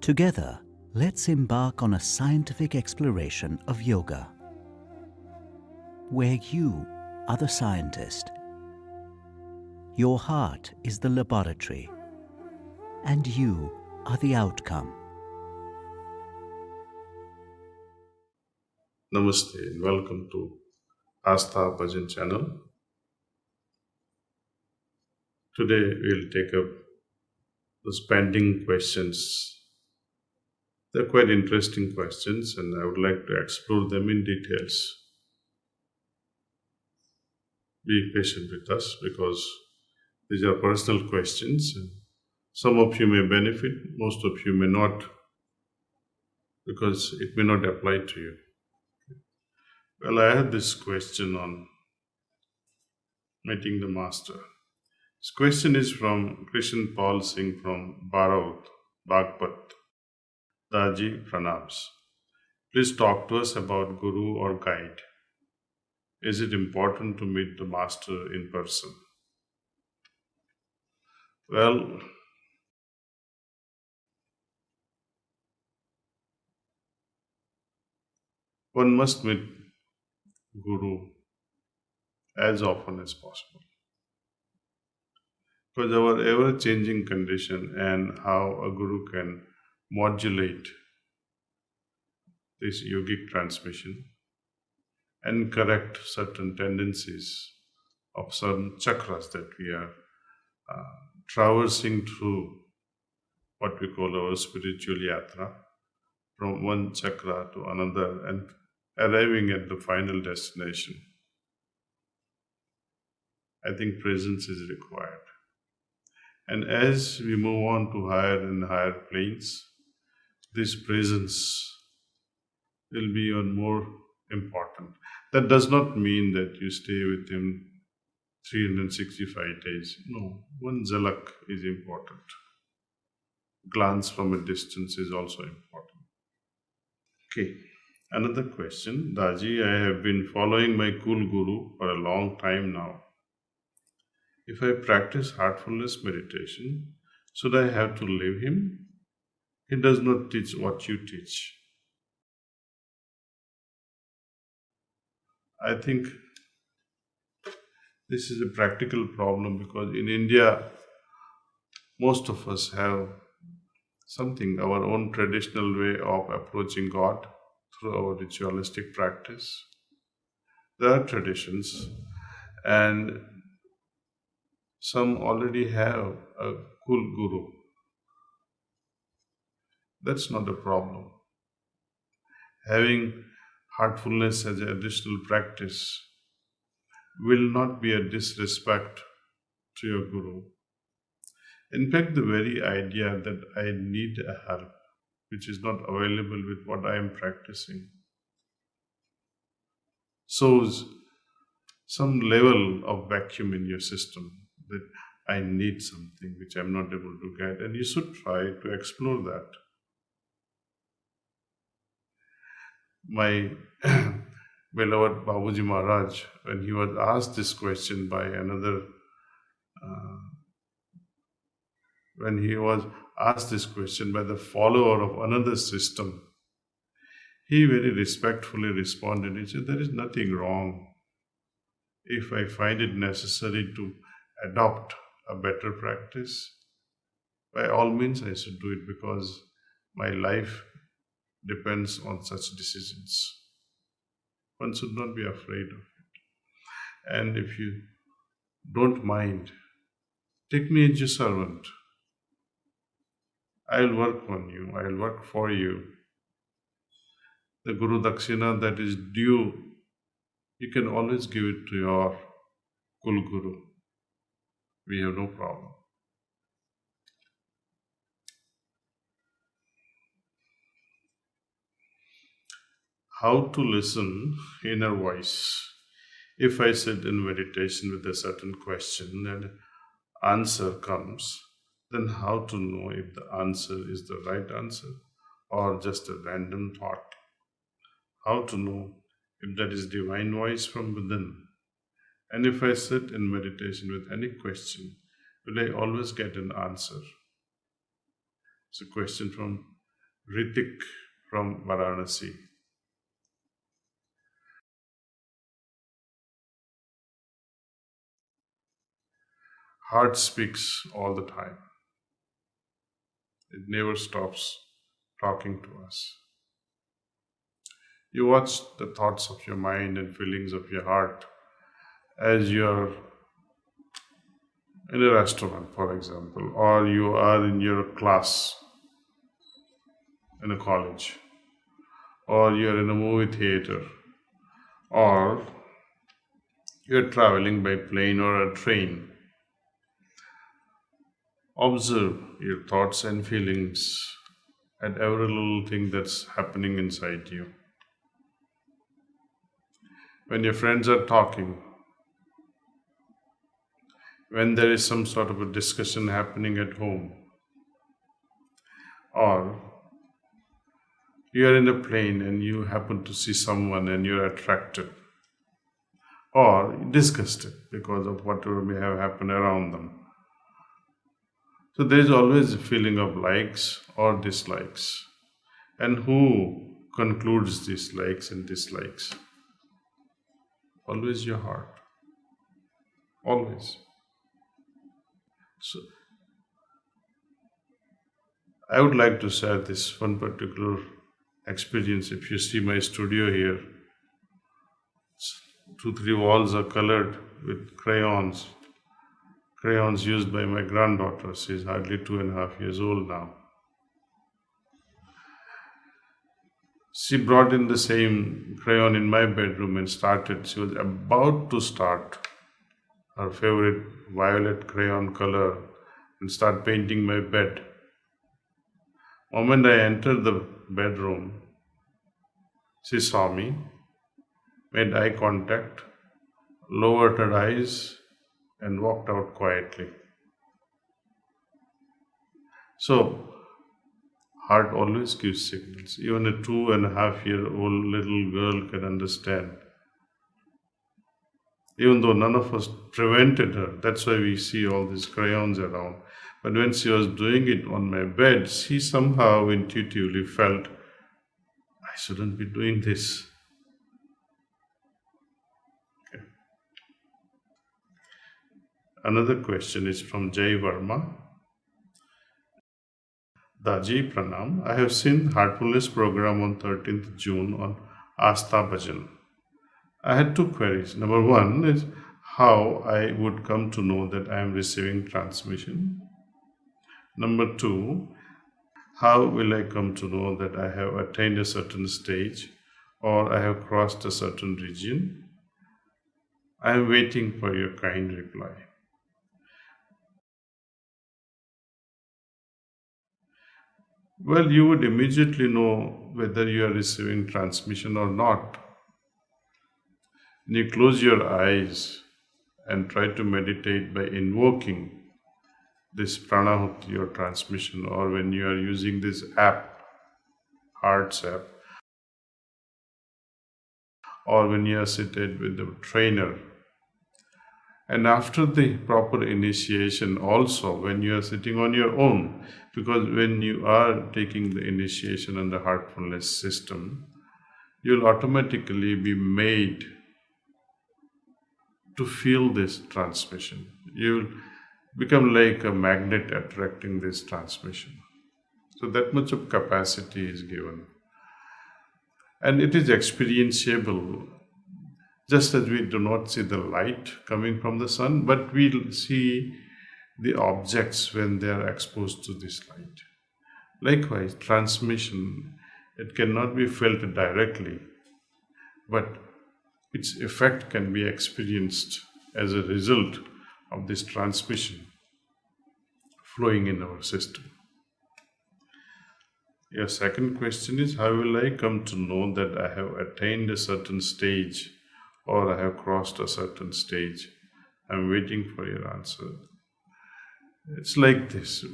Together, let's embark on a scientific exploration of yoga, where you are the scientist, your heart is the laboratory, and you are the outcome. Namaste and welcome to Astha Bhajan channel. Today we'll take up those pending questions. They're quite interesting questions and I would like to explore them in details. Be patient with us because these are personal questions and some of you may benefit, most of you may not, because it may not apply to you. Well, I had this question on meeting the master. This question is from Krishan Paul Singh from Baraut, Bagpat. Daaji pranams. Please talk to us about guru or guide. Is it important to meet the master in person? Well, one must meet guru as often as possible. Because our ever-changing condition and how a guru can modulate this yogic transmission and correct certain tendencies of certain chakras that we are traversing through what we call our spiritual yatra, from one chakra to another and arriving at the final destination. I think presence is required. And as we move on to higher and higher planes, this presence will be on more important. That does not mean that you stay with him 365 days. No, one zalak is important. Glance from a distance is also important. Okay, another question. Daaji, I have been following my cool guru for a long time now. If I practice heartfulness meditation, should I have to leave him? He does not teach what you teach. I think this is a practical problem because in India, most of us have something, our own traditional way of approaching God through our ritualistic practice. There are traditions, and some already have a cool guru. That's not a problem. Having heartfulness as an additional practice will not be a disrespect to your guru. In fact, the very idea that I need a help which is not available with what I am practicing shows some level of vacuum in your system, that I need something which I'm not able to get, and you should try to explore that. My beloved Babuji Maharaj, when he was asked this question by another, when he was asked this question by the follower of another system, he very respectfully responded. He said, there is nothing wrong if I find it necessary to adopt a better practice. By all means, I should do it because my life depends on such decisions. One should not be afraid of it. And if you don't mind, take me as your servant. I'll work on you, I'll work for you. The Guru Dakshina that is due, you can always give it to your Kul Guru. We have no problem. How to listen inner voice. If I sit in meditation with a certain question and answer comes, then how to know if the answer is the right answer or just a random thought? How to know if that is divine voice from within? And if I sit in meditation with any question, will I always get an answer? It's a question from Ritik from Varanasi. Heart speaks all the time. It never stops talking to us. You watch the thoughts of your mind and feelings of your heart as you're in a restaurant, for example, or you are in your class in a college, or you're in a movie theater, or you're traveling by plane or a train. Observe your thoughts and feelings at every little thing that's happening inside you. When your friends are talking, when there is some sort of a discussion happening at home, or you are in a plane and you happen to see someone and you're attracted or disgusted because of whatever may have happened around them. So there is always a feeling of likes or dislikes. And who concludes these likes and dislikes? Always your heart. Always. So I would like to share this one particular experience. If you see my studio here, two, three walls are colored with crayons. Crayons used by my granddaughter. She is hardly 2.5 years old now. She brought in the same crayon in my bedroom and started. She was about to start her favorite violet crayon color and start painting my bed. Moment I entered the bedroom, she saw me, made eye contact, lowered her eyes, and walked out quietly. So, heart always gives signals. Even a 2.5-year-old little girl can understand. Even though none of us prevented her, that's why we see all these crayons around. But when she was doing it on my bed, she somehow intuitively felt, I shouldn't be doing this. Okay. Another question is from Jay Verma. Daaji, Pranam. I have seen Heartfulness program on 13th June on Asta Bhajan. I had two queries. Number one is how I would come to know that I am receiving transmission. Number two, how will I come to know that I have attained a certain stage or I have crossed a certain region? I am waiting for your kind reply. Well, you would immediately know whether you are receiving transmission or not. When you close your eyes and try to meditate by invoking this pranahuti or transmission, or when you are using this app, Hearts app, or when you are seated with the trainer, and after the proper initiation also when you are sitting on your own, because when you are taking the initiation and the heartfulness system, you'll automatically be made to feel this transmission. You'll become like a magnet attracting this transmission. So that much of capacity is given. And it is experientiable. Just as we do not see the light coming from the sun, but we'll see the objects when they are exposed to this light. Likewise, transmission, it cannot be felt directly, but its effect can be experienced as a result of this transmission flowing in our system. Your second question is, how will I come to know that I have attained a certain stage or I have crossed a certain stage? I'm waiting for your answer. It's like this.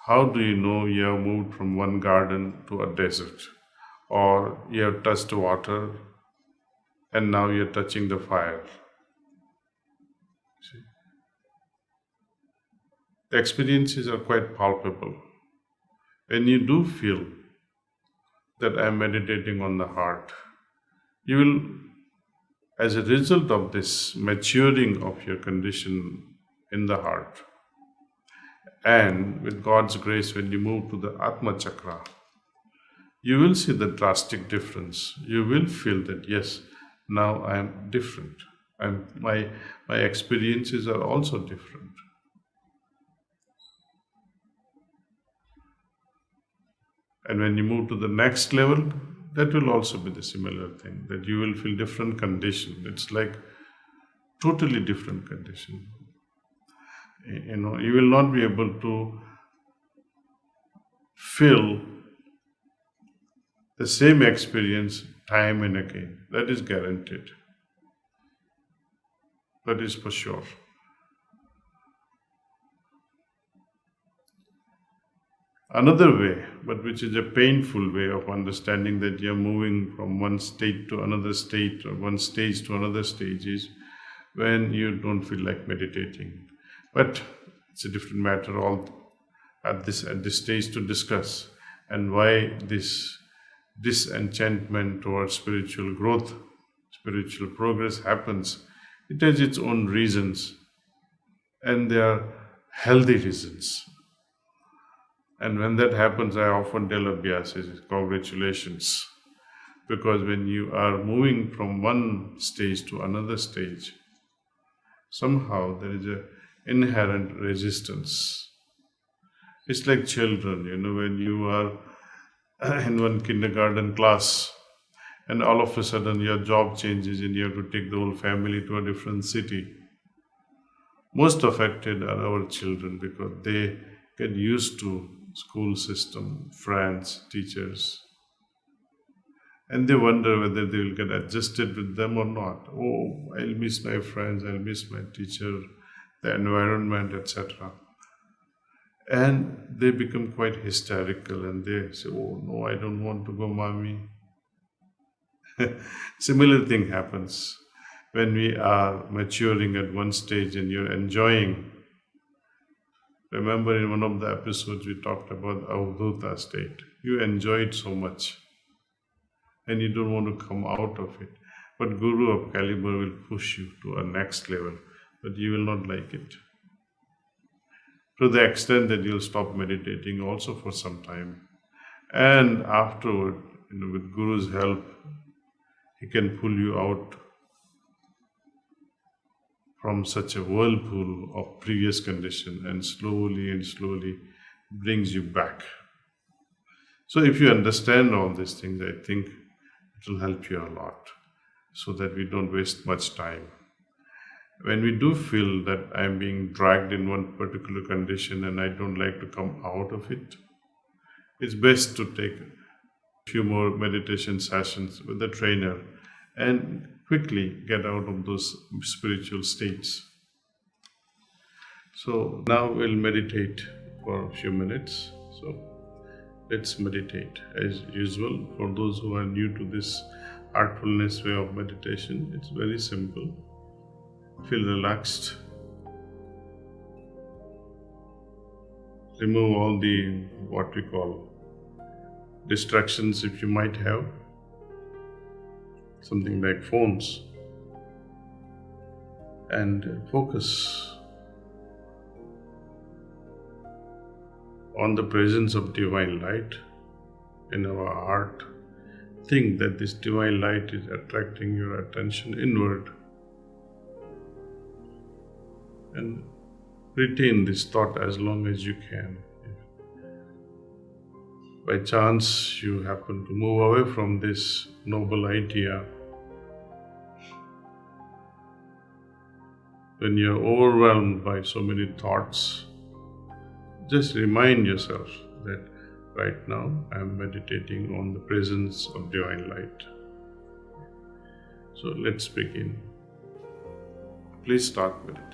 How do you know you have moved from one garden to a desert? Or you have touched water and now you're touching the fire? See? The experiences are quite palpable. When you do feel that I'm meditating on the heart. You will, as a result of this maturing of your condition in the heart, and with God's grace, when you move to the Atma Chakra, you will see the drastic difference. You will feel that, yes, now I am different. My experiences are also different. And when you move to the next level, that will also be the similar thing, that you will feel different condition. It's like totally different condition. You will not be able to feel the same experience time and again. That is guaranteed. That is for sure. Another way, but which is a painful way of understanding that you're moving from one state to another state or one stage to another stage, is when you don't feel like meditating. But it's a different matter all at this stage to discuss, and why this disenchantment towards spiritual growth, spiritual progress happens. It has its own reasons, and they are healthy reasons. And when that happens, I often tell Abhyasis, congratulations. Because when you are moving from one stage to another stage, somehow there is an inherent resistance. It's like children, when you are in one kindergarten class and all of a sudden your job changes and you have to take the whole family to a different city. Most affected are our children because they get used to school system, friends, teachers, and they wonder whether they will get adjusted with them or not. Oh, I'll miss my friends, I'll miss my teacher, the environment, etc. And they become quite hysterical and they say, oh no, I don't want to go, mommy. Similar thing happens when we are maturing at one stage and you're enjoying. Remember, in one of the episodes we talked about avdhuta state. You enjoy it so much and you don't want to come out of it. But Guru of caliber will push you to a next level, but you will not like it. To the extent that you'll stop meditating also for some time. And afterward, with Guru's help, he can pull you out from such a whirlpool of previous condition and slowly brings you back. So if you understand all these things, I think it will help you a lot so that we don't waste much time. When we do feel that I'm being dragged in one particular condition and I don't like to come out of it, it's best to take a few more meditation sessions with the trainer and quickly get out of those spiritual states. So now we'll meditate for a few minutes. So let's meditate as usual. For those who are new to this heartfulness way of meditation, it's very simple. Feel relaxed. Remove all the what we call distractions if you might have. Something like phones. And focus on the presence of divine light in our heart. Think that this divine light is attracting your attention inward. And retain this thought as long as you can. If by chance you happen to move away from this noble idea, when you're overwhelmed by so many thoughts, just remind yourself that right now I am meditating on the presence of divine light. So let's begin. Please start meditation.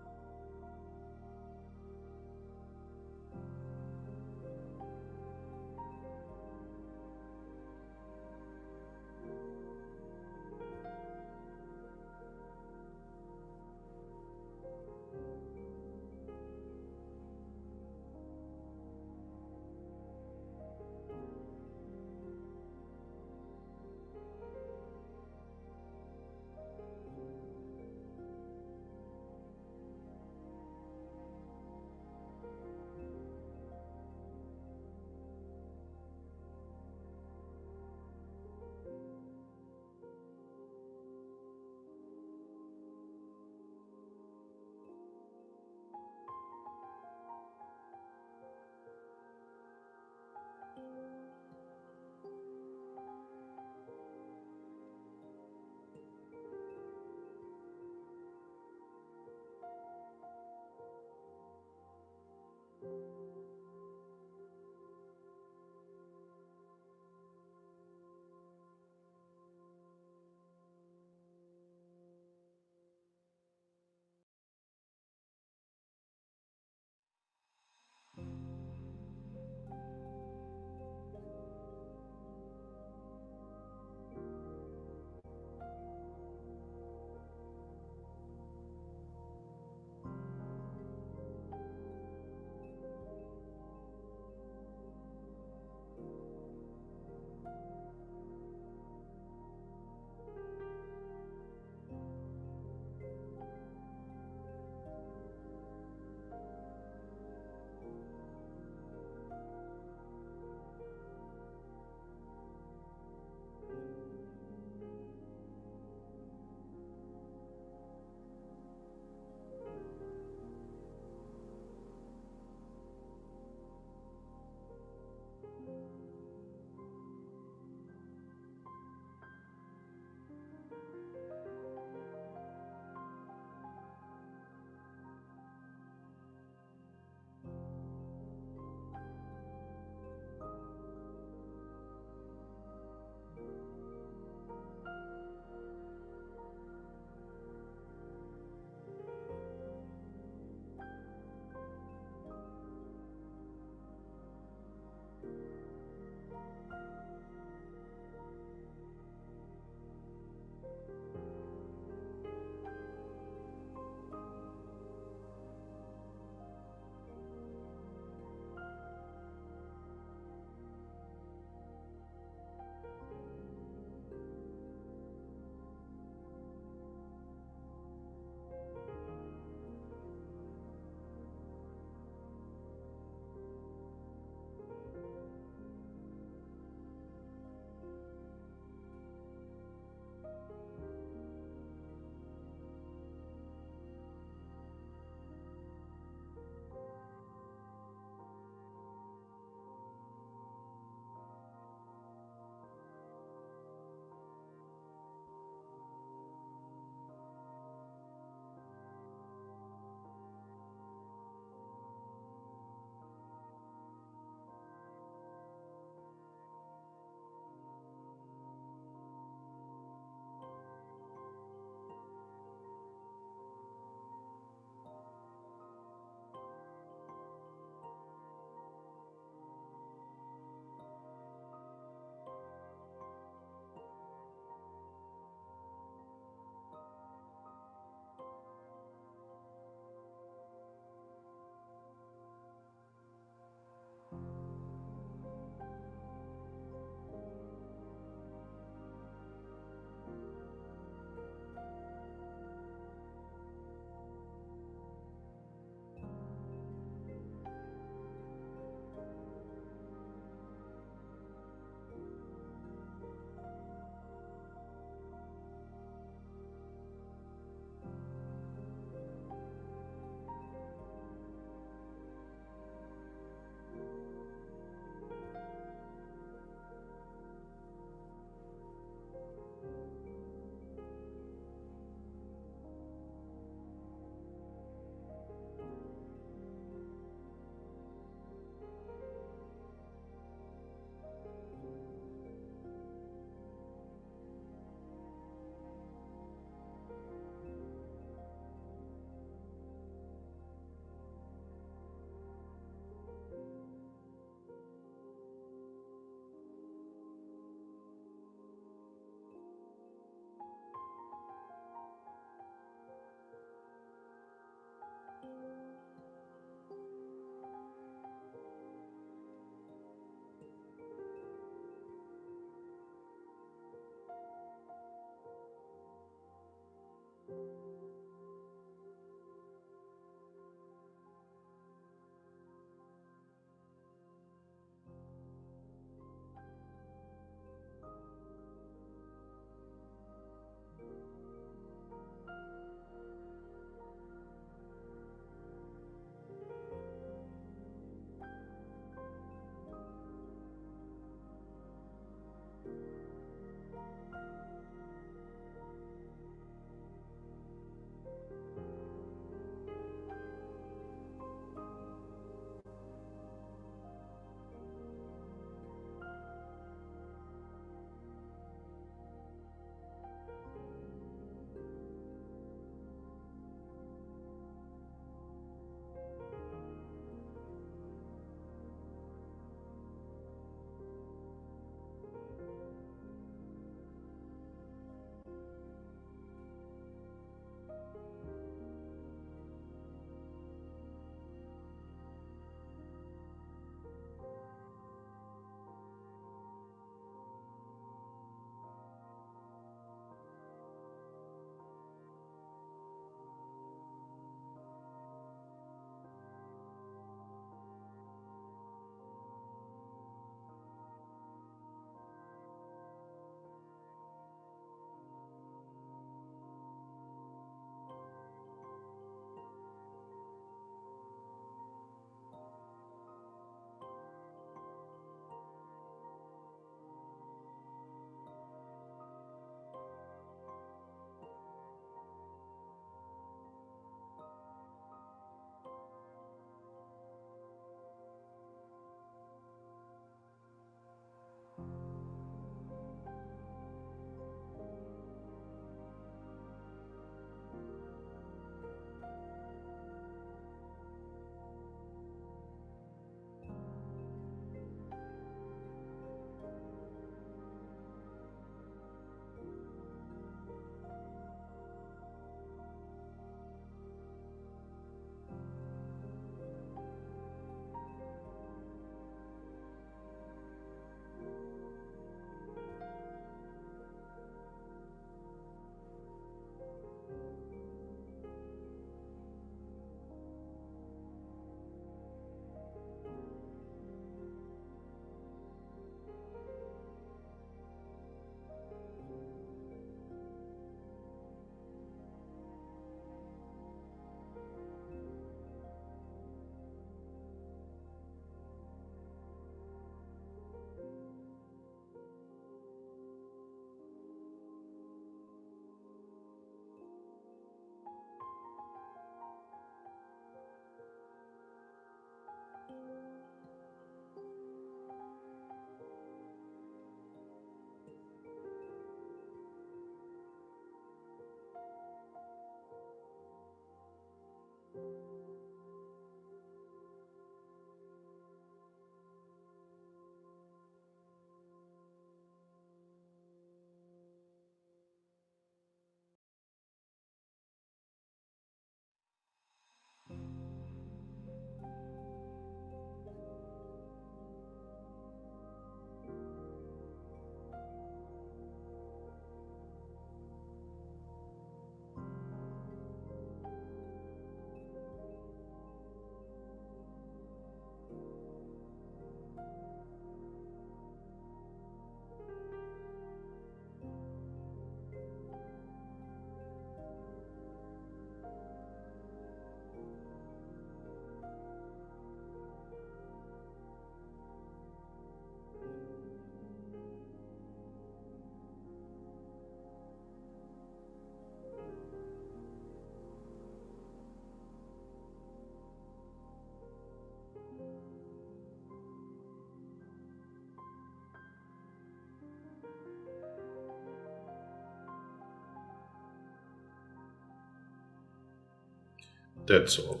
That's all.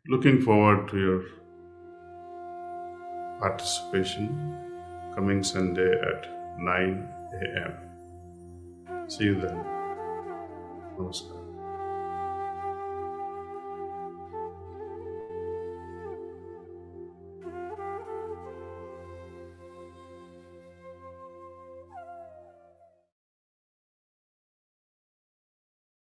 Looking forward to your participation coming Sunday at 9 a.m. See you then. Namaskar.